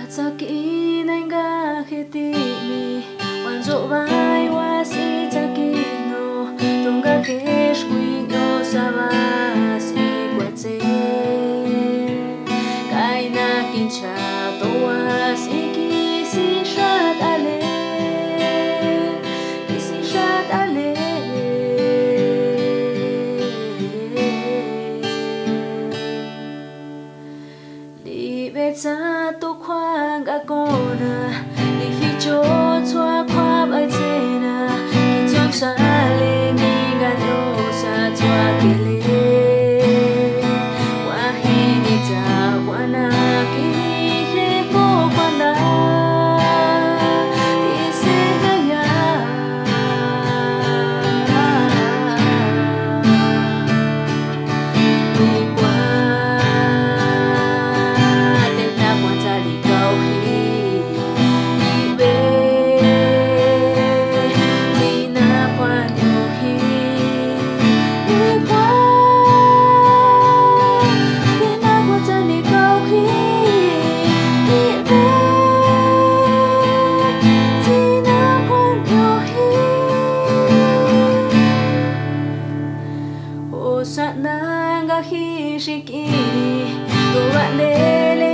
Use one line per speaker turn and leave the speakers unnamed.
Sakinenga hetimi wanzo vai wasi takino tunga keshwino sabasi kwatse kaina kincha to wasi kisi shatale Sa to khoang a kona ni fi cho chua khoa ai chena ki chong sa le ni ga no sa chua ke le wa hi ni ta wa na ki he ko kwa na ti se na ya ni kwa Sa nanga hi shikini to wa le